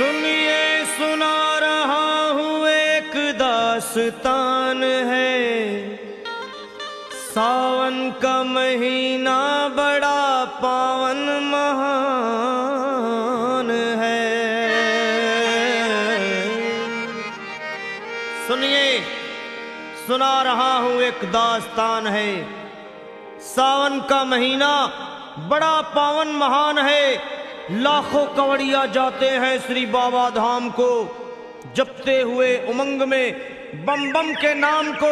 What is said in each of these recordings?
सुनिए सुना रहा हूँ एक दास्तान है। सावन का महीना बड़ा पावन महान है। सुनिए सुना रहा हूँ एक दास्तान है। सावन का महीना बड़ा पावन महान है। लाखों कवड़िया जाते हैं श्री बाबा धाम को, जपते हुए उमंग में बम बम के नाम को।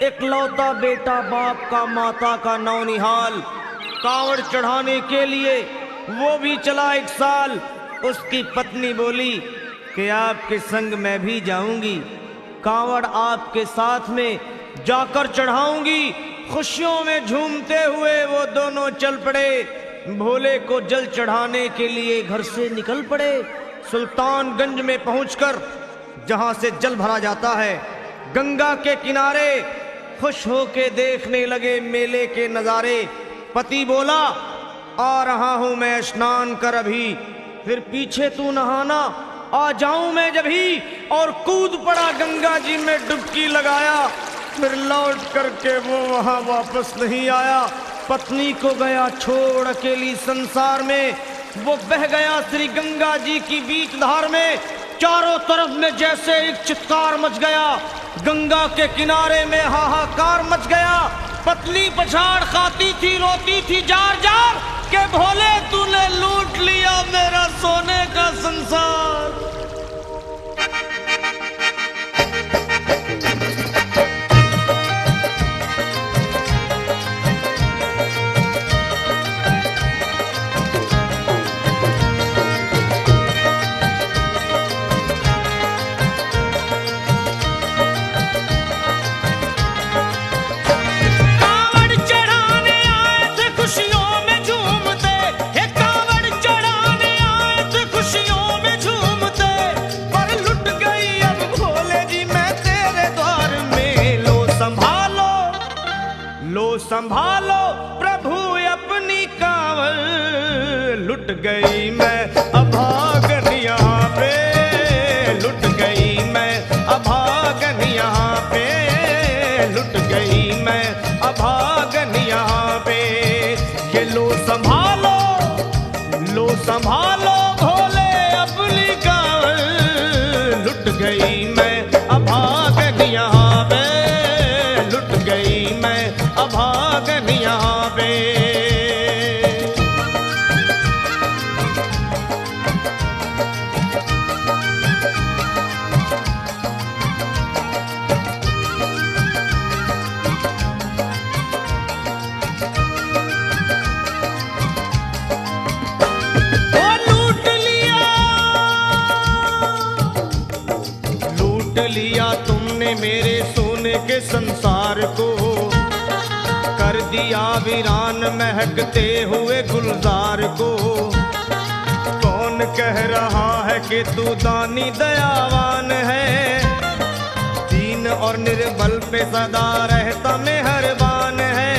एक लौता बेटा बाप का माता का नौनिहाल, कांवड़ चढ़ाने के लिए वो भी चला एक साल। उसकी पत्नी बोली कि आपके संग मैं भी जाऊंगी, कांवड़ आपके साथ में जाकर चढ़ाऊंगी। खुशियों में झूमते हुए वो दोनों चल पड़े। भोले को जल चढ़ाने के लिए घर से निकल पड़े। सुल्तानगंज में पहुंचकर जहां से जल भरा जाता है, गंगा के किनारे खुश होके देखने लगे मेले के नजारे। पति बोला आ रहा हूं मैं स्नान कर अभी, फिर पीछे तू नहाना, आ जाऊं मैं जभी। और कूद पड़ा गंगा जी में डुबकी लगाया। फिर लौट करके वो वहां वापस नहीं आया। पत्नी को गया छोड़ अकेली संसार में। वो बह गया श्री गंगा जी की बीच धार में। चारों तरफ में जैसे एक चित्कार मच गया, गंगा के किनारे में हाहाकार मच गया। पत्नी पछाड़ खाती थी, रोती थी जार जार के भोले तूने लूट लिया मेरा सोने का संसार। संभालो प्रभु अपनी कांवड़, लुट गई मैं अभागन यहाँ पे, लुट गई मैं अभागन यहाँ पे, लुट गई मैं अभागन यहाँ पे। ये लो संभालो भोले अपनी कांवड़, लुट गई मैं अभागन यहाँ पे, लुट गई मैं अभागन यहाँ पे। लूट लिया तुमने मेरे सोने के संसार को, कर दिया वीरान महकते हुए गुलजार को। कौन कह रहा है कि तू दानी दयावान है, दीन और निर्बल पे सदा रहता मेहरबान है।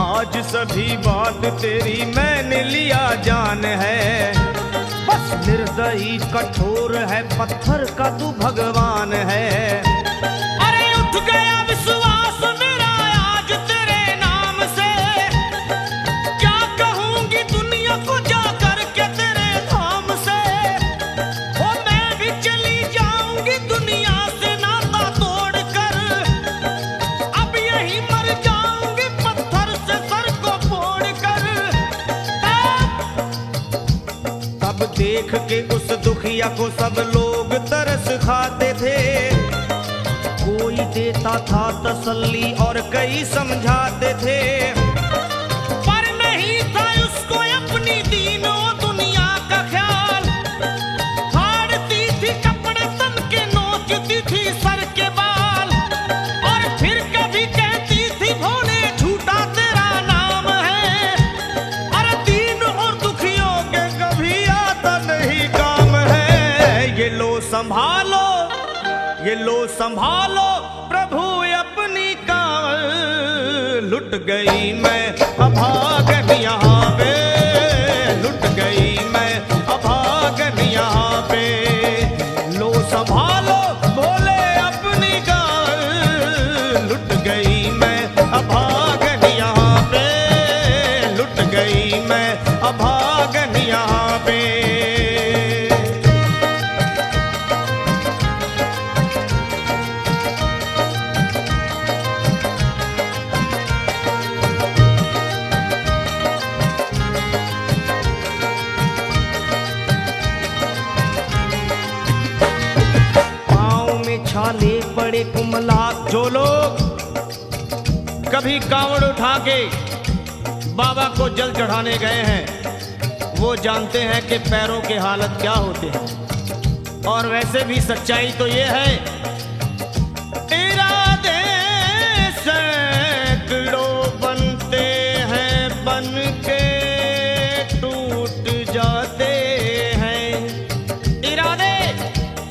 आज सभी बात तेरी मैंने लिया जान है, बस निर्दयी कठोर है पत्थर का तू भगवान है। अरे उठ गया विश्वास मेरा आज तेरे नाम से, क्या कहूंगी दुनिया को जा करके तेरे धाम से। ओ मैं भी चली जाऊंगी दुनिया से नाता तोड़ कर, अब यही मर जाऊंगी पत्थर से सर को फोड़ कर। तब देख के उस दुखिया को सब लोग तरस खाते थे, कोई देता था तसल्ली और कई समझाते थे। पर नहीं था उसको अपनी दीनों दुनिया का ख्याल, फाड़ती थी कपड़े तन के, नोचती थी सर के बाल। और फिर कभी कहती थी भोले झूठा तेरा नाम है, अरे दीन और दुखियों के कभी आता नहीं काम है। ये लो संभालो प्रभु अपनी कांवड़, लुट गई मैं अभागन यहाँ पे, लुट गई मैं अभागन यहाँ संभालो भोले अपनी गाँव, लुट गई मैं अभागन यहाँ पे, लुट गई मैं अभागन यहाँ पे। छाले पड़े कुमला, जो लोग कभी कांवड़ उठा के बाबा को जल चढ़ाने गए हैं वो जानते हैं कि पैरों के हालत क्या होते हैं। और वैसे भी सच्चाई तो ये है, इरादे सैकड़ों बनते हैं बन के टूट जाते हैं, इरादे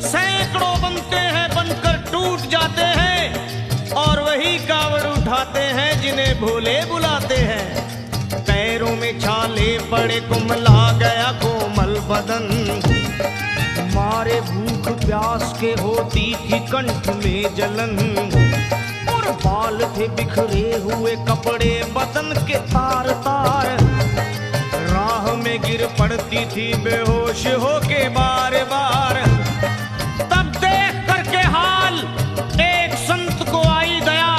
सैकड़ों बनते हैं बनकर टूट जाते हैं, और वही कावड़ उठाते हैं जिन्हें भोले बुलाते हैं। पैरों में छाले पड़े कुमला गया कोमल बदन, मारे भूख प्यास के होती थी कंठ में जलन, और बाल थे बिखरे हुए कपड़े बदन के तार तार, राह में गिर पड़ती थी बेहोश होके बार बार। तब देख करके हाल एक संत को आई दया,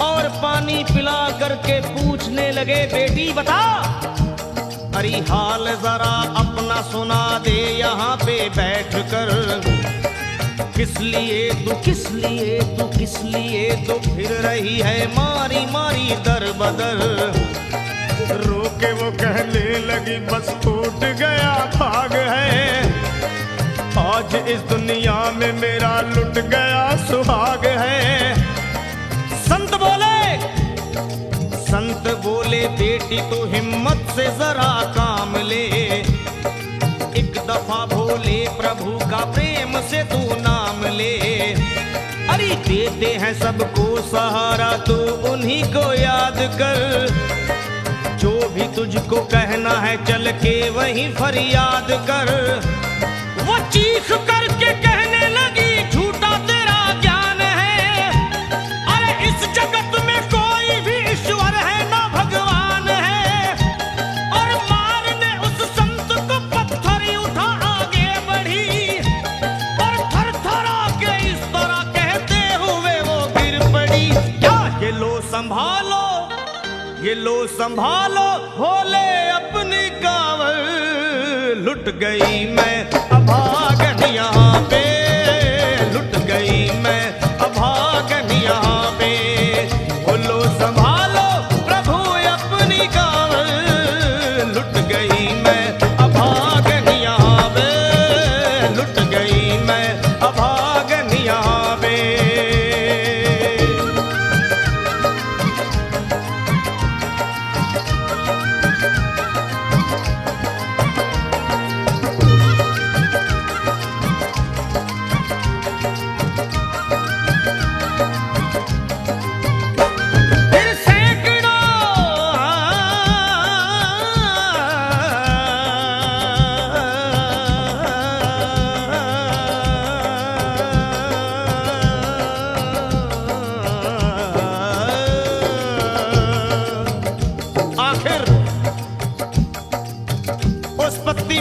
और पानी पिला करके पूछने लगे बेटी बता, अरे हाल जरा अपना सुना दे यहाँ पे बैठ कर, किस लिए तू किस लिए तू किस लिए तो फिर रही है मारी मारी दर बदर। रोके वो कहने लगी बस टूट गया भाग है, आज इस दुनिया में मेरा लुट गया सुहाग है। संत बोले बेटी तो हिम्मत से जरा काम ले, एक दफा भोले प्रभु का प्रेम से तू नाम ले, अरे देते हैं सबको सहारा तू उन्हीं को याद कर, जो भी तुझको कहना है चल के वहीं फरियाद कर। वो चीख करके कहने लगी झूठा तेरा ज्ञान है, अरे इस जगत में कोई भी ईश्वर है ना भगवान है, और मारने उस संत को पत्थर उठा आगे बढ़ी, और थर थर आके इस तरह कहते हुए वो गिर पड़ी। क्या ये लो संभालो, ये लो संभालो भोले अपनी कांवड़, लुट गई मैं अभागन यहाँ पे, लुट गई मैं अभागन यहाँ पे। बोलो संभालो प्रभु अपनी कांवड़, लुट गई मैं अभागन यहाँ पे, लुट गई मैं अभागन यहाँ पे।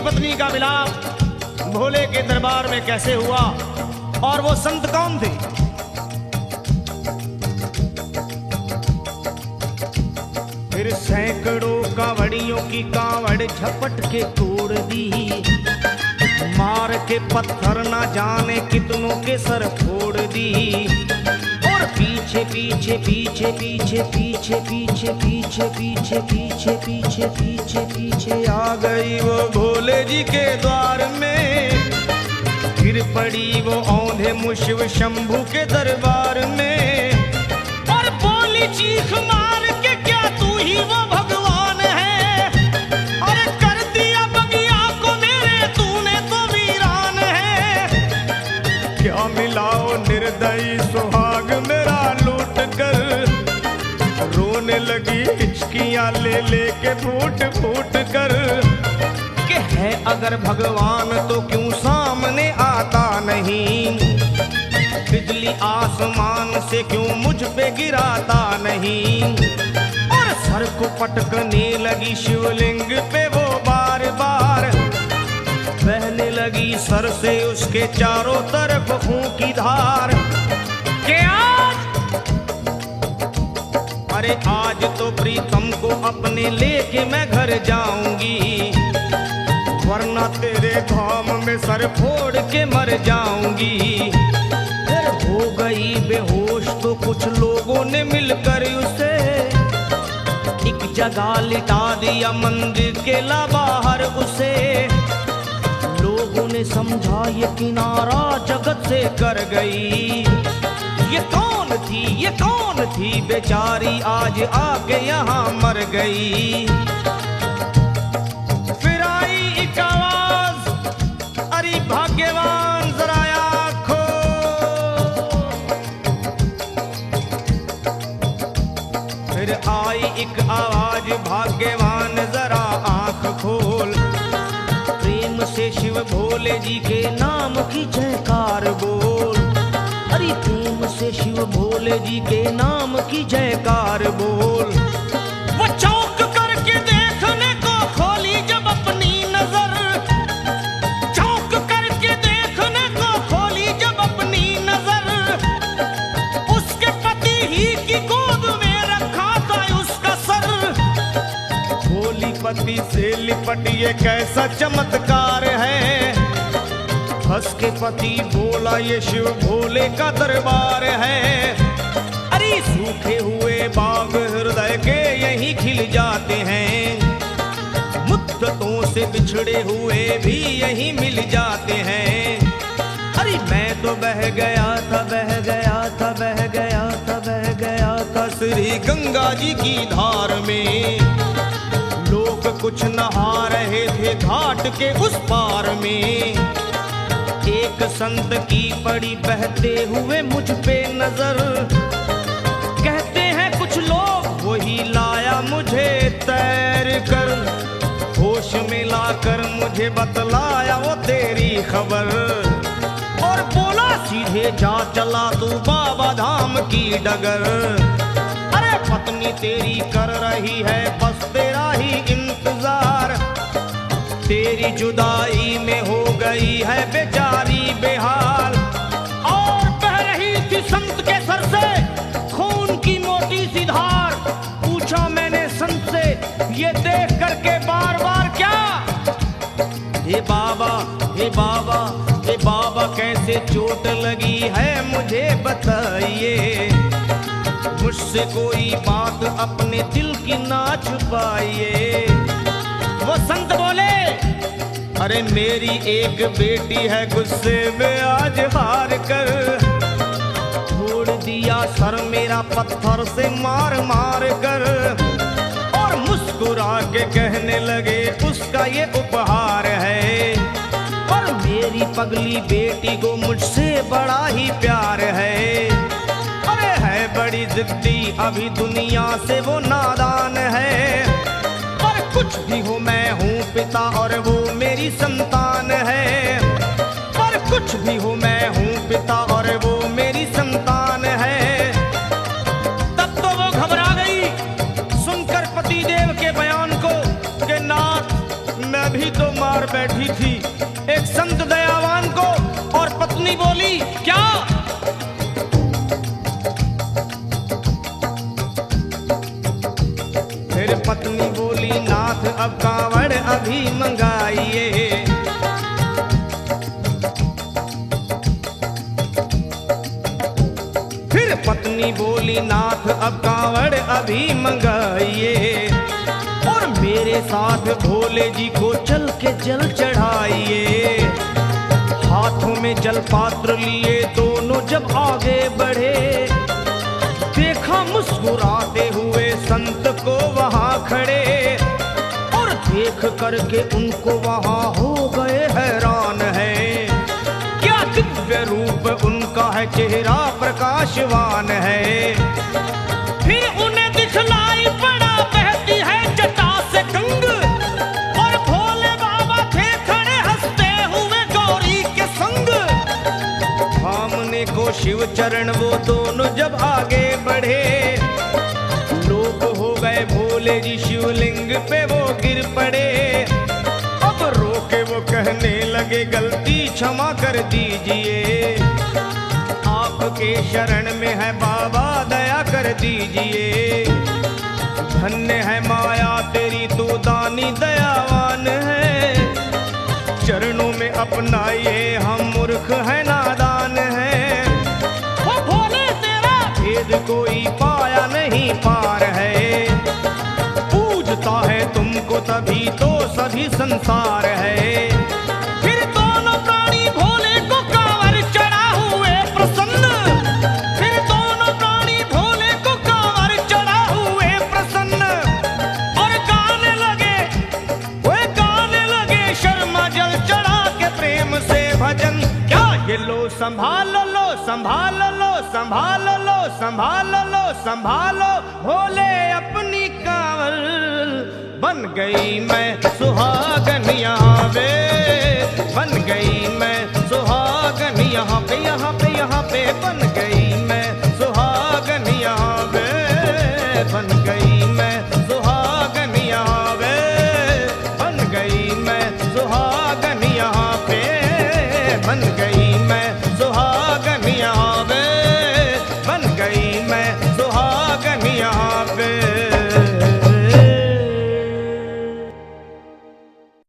पत्नी का मिलाप भोले के दरबार में कैसे हुआ और वो संत कौन थे? फिर सैकड़ों कांवड़ियों की कांवड़ झपट के तोड़ दी, मार के पत्थर ना जाने कितनों के सर फोड़ दी, और पीछे पीछे पीछे पीछे पीछे पीछे पीछे पीछे पीछे पीछे पीछे पीछे आ गई वो भोले जी के द्वार में, गिर पड़ी वो औंधे मुशिव शंभू के दरबार में, और बोली चीख मार के क्या तू ही वो भगवान है, और कर दिया बगिया को मेरे तूने तो वीरान है, क्या मिलाओ निर्दयी सुहाग मेरा लूट कर, रोने लगी हिचकियां ले लेके फूट फूट कर, कि है अगर भगवान तो क्यों सामने आता नहीं। आसमान से क्यों मुझ पे गिराता नहीं। और सर को पटकने लगी शिवलिंग पे वो बार बार, बहने लगी सर से उसके चारों तरफ खून की धार। के अरे आज तो प्रीतम को अपने लेके मैं घर जाऊंगी, वरना तेरे धाम में सर फोड़ के मर जाऊंगी। फिर हो गई बेहोश तो कुछ लोगों ने मिलकर उसे एक जगह लिटा दिया, मंदिर के ला बाहर उसे। लोगों ने समझा ये किनारा जगत से कर गई, ये कौन थी, ये कौन थी बेचारी आज आके यहाँ मर गई। फिर आई एक आवाज, अरे भाग्यवान जरा आँखों। फिर आई एक आवाज, भाग्यवान जरा आँख खोल, प्रेम से शिव भोले जी के नाम की जयकार बोल। अरे प्रेम से शिव भोले जी के नाम की जयकार बोल। वो चौंक करके देखने को खोली जब अपनी नजर, चौंक करके देखने को खोली जब अपनी नजर, उसके पति ही की गोद में रखा था उसका सर। भोली पति से लिपट ये कैसा चमत्कार है, हंस के पति बोला ये शिव भोले का दरबार है। अरे सूखे हुए बाग हृदय के यहीं खिल जाते हैं, मुद्दतों से बिछड़े हुए भी यहीं मिल जाते हैं। अरे मैं तो बह गया था, बह गया था, बह गया था, बह गया था श्री गंगा जी की धार में। लोग कुछ नहा रहे थे घाट के उस पार में। एक संत की पड़ी बहते हुए मुझ पे नजर, कहते हैं कुछ लोग वही लाया मुझे तैर कर, होश में लाकर मुझे बतलाया वो तेरी खबर। और बोला सीधे जा चला तू बाबा धाम की डगर। अरे पत्नी तेरी कर रही है बस तेरा ही इंतजार, तेरी जुदाई में हो गई है बेचारी बेहाल। और बह रही थी संत के सर से खून की मोटी सी धार। पूछा मैंने संत से ये देख करके बार बार क्या, हे बाबा, हे बाबा, हे बाबा कैसे चोट लगी है मुझे बताइए, मुझसे कोई बात अपने दिल की ना छुपाइए। वो संत बोले अरे मेरी एक बेटी है गुस्से में आज हार कर, छोड़ दिया सर मेरा पत्थर से मार मार कर। और मुस्कुरा के कहने लगे उसका ये उपहार है, और मेरी पगली बेटी को मुझसे बड़ा ही प्यार है। अरे है बड़ी जिद्दी अभी दुनिया से वो नादान है, कुछ भी हो मैं हूँ पिता और वो मेरी संतान है। पर कुछ भी हो मैं हूँ पिता और वो मेरी संतान है। तब तो वो घबरा गई सुनकर पति देव के बयान को कि नाथ मैं भी तो मार बैठी थी एक संत दयावान को। और पत्नी बोली क्या, फिर पत्नी बोली नाथ अब कांवड़ अभी मंगाइए। फिर पत्नी बोली नाथ अब कांवड़ अभी मंगाइए, और मेरे साथ भोले जी को चल के जल चढ़ाइए। हाथों में जल पात्र लिए दोनों जब आगे बढ़े, देखा मुस्कुराते हुए संत को वहां खड़े, और देख करके उनको वहां हो गए हैरान है। क्या दिव्य रूप उनका है, चेहरा प्रकाशवान है। फिर उन्हें दिखलाई पड़ा बहती है जटा से गंग, और भोले बाबा थे खड़े हंसते हुए गौरी के संग। सामने देखो शिव चरण वो दोनों जब आगे बढ़े, लोग हो गए भोले जी शिवलिंग पे वो गिर पड़े। अब रोके वो कहने लगे गलती क्षमा कर दीजिए, आपके शरण में है बाबा दया कर दीजिए। धन्य है माया तेरी तू दानी दयावान है, चरणों में अपनाइए हम मूर्ख है नादान है। वो भोले तेरा भेद कोई पाया नहीं पार है, पूजता है तुमको तभी तो सभी संसार है। फिर दोनों प्राणी भोले को कांवर चढ़ा हुए प्रसन्न, फिर दोनों प्राणी भोले को कांवर चढ़ा हुए प्रसन्न, और गाने लगे शर्मा जल चढ़ा के प्रेम से भजन। क्या ये लो संभाल लो संभाल लो संभाल लो संभाल लो संभालो, भोले अपनी कांवर बन गई मैं सुहागन यहाँ वे, बन गई मैं